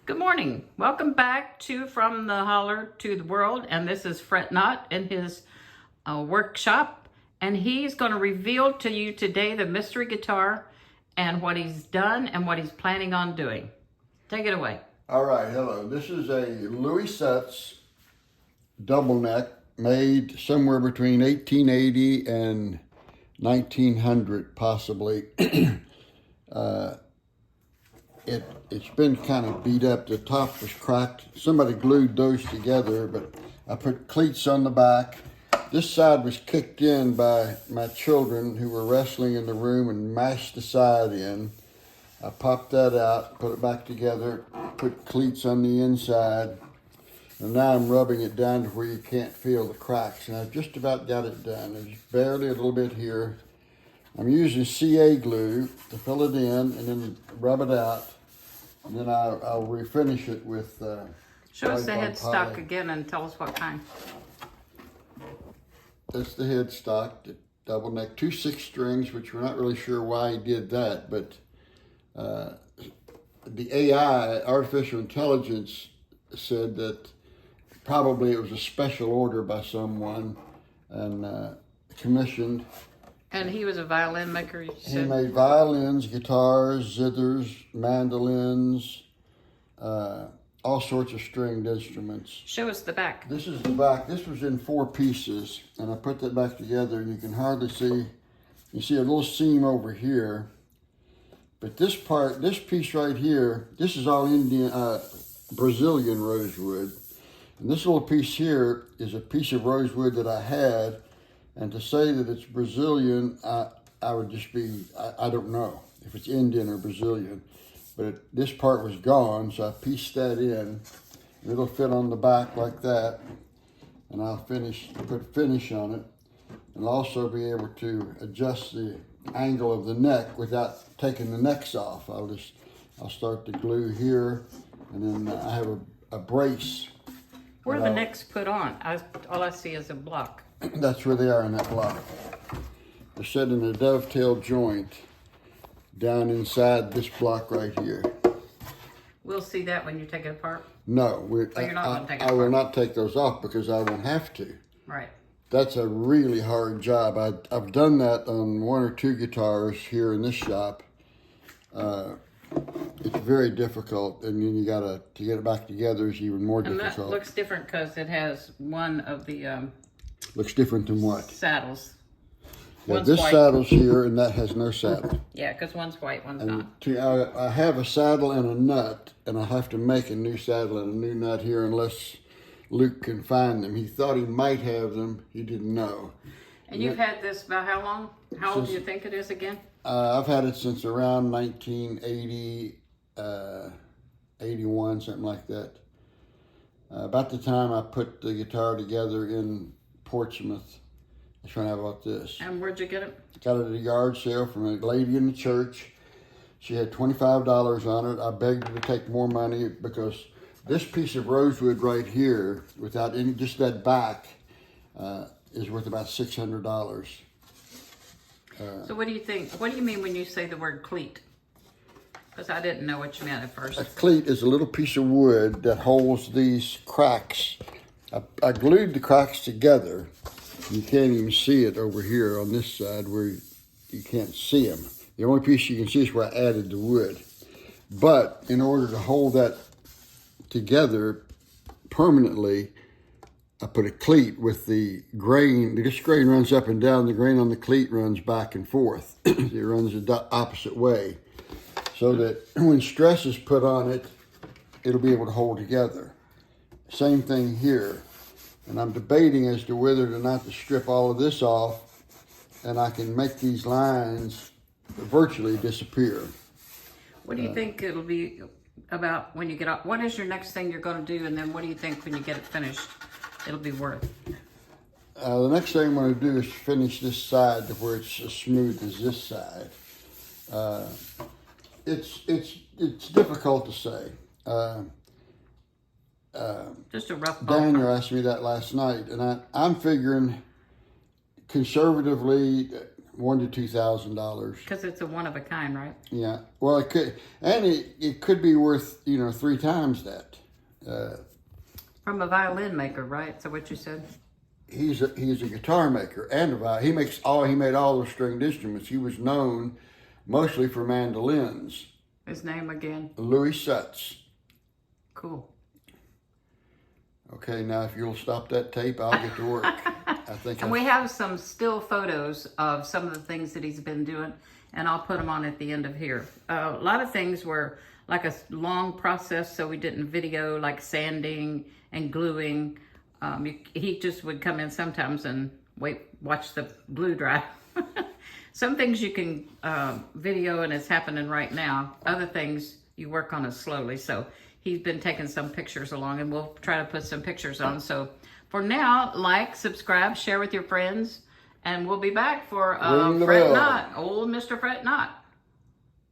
Good morning. Welcome back to From the Holler to the World. And this is Fret Knott in his workshop. And he's going to reveal to you today the mystery guitar and what he's done and what he's planning on doing. Take it away. All right, hello. This is a Louis Sutz double neck made somewhere between 1880 and 1900 possibly. It's been kind of beat up. The top was cracked. Somebody glued those together, but I put cleats on the back. This side was kicked in by my children who were wrestling in the room and mashed the side in. I popped that out, put it back together, put cleats on the inside, and now I'm rubbing it down to where you can't feel the cracks. And I've just about got it done. There's barely a little bit here. I'm using CA glue to fill it in and then rub it out. And then I'll refinish it with Show us the headstock again and tell us what kind. That's the headstock, the double neck, 2 6-strings, which we're not really sure why he did that, but the AI, artificial intelligence, said that probably it was a special order by someone and commissioned. And he was a violin maker, you said? He made violins, guitars, zithers, mandolins, all sorts of stringed instruments. Show us the back. This is the back. This was in 4 pieces, and I put that back together, and you can hardly see. You see a little seam over here, but this part, this piece right here, this is all Indian, Brazilian rosewood, and this little piece here is a piece of rosewood that I had. And to say that it's Brazilian, I would just be, I don't know if it's Indian or Brazilian. But this part was gone, so I pieced that in. It'll fit on the back like that. And I'll put finish on it. And also be able to adjust the angle of the neck without taking the necks off. I'll start the glue here. And then I have a brace. Where are the necks put on? All I see is a block. That's where they are in that block. They're set in a dovetail joint down inside this block right here. We'll see that when you take it apart? No, you're not going to take it apart? I will not take those off because I won't have to. Right. That's a really hard job. I've done that on 1 or 2 guitars here in this shop. It's very difficult, and then to get it back together is even more difficult. And that looks different because it has one of the looks different than what? Saddles. Yeah, this saddle's here, and that has no saddle. Yeah, because one's white, one's and not. I have a saddle and a nut, and I'll have to make a new saddle and a new nut here unless Luke can find them. He thought he might have them. He didn't know. And you've had this about how long? How old do you think it is again? I've had it since around 1980, 81, something like that. About the time I put the guitar together in Portsmouth. I was trying to have about this. And where'd you get it? Got it at a yard sale from a lady in the church. She had $25 on it. I begged her to take more money because this piece of rosewood right here, without any, just that back, is worth about $600. So what do you think? What do you mean when you say the word cleat? Because I didn't know what you meant at first. A cleat is a little piece of wood that holds these cracks. I glued the cracks together. You can't even see it over here on this side where you can't see them. The only piece you can see is where I added the wood. But in order to hold that together permanently, I put a cleat with the grain. This grain runs up and down. The grain on the cleat runs back and forth. It runs the opposite way. So that when stress is put on it, it'll be able to hold together. Same thing here. And I'm debating as to whether or not to strip all of this off and I can make these lines virtually disappear. What do you think it'll be about when you get up? What is your next thing you're going to do? And then what do you think when you get it finished, it'll be worth? The next thing I'm going to do is finish this side to where it's as smooth as this side. It's difficult to say. Just a rough ballpark. Daniel asked me that last night, and I'm figuring conservatively $1,000 to $2,000. Because it's a one of a kind, right? Yeah. Well, it could, and it could be worth 3 times that. From a violin maker, right? So what you said? He's a guitar maker and a violin. He made all the stringed instruments. He was known mostly for mandolins. His name again? Louis Sutz. Cool. Okay, now if you'll stop that tape, I'll get to work. I think. And we have some still photos of some of the things that he's been doing, and I'll put them on at the end of here. A lot of things were like a long process, so we didn't video, like sanding and gluing. He just would come in sometimes and watch the glue dry. Some things you can video and it's happening right now. Other things you work on it slowly. So he's been taking some pictures along, and we'll try to put some pictures on. So for now, like, subscribe, share with your friends, and we'll be back for Fret Not, old Mr. Fret Not.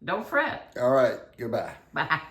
Don't fret. All right, goodbye. Bye.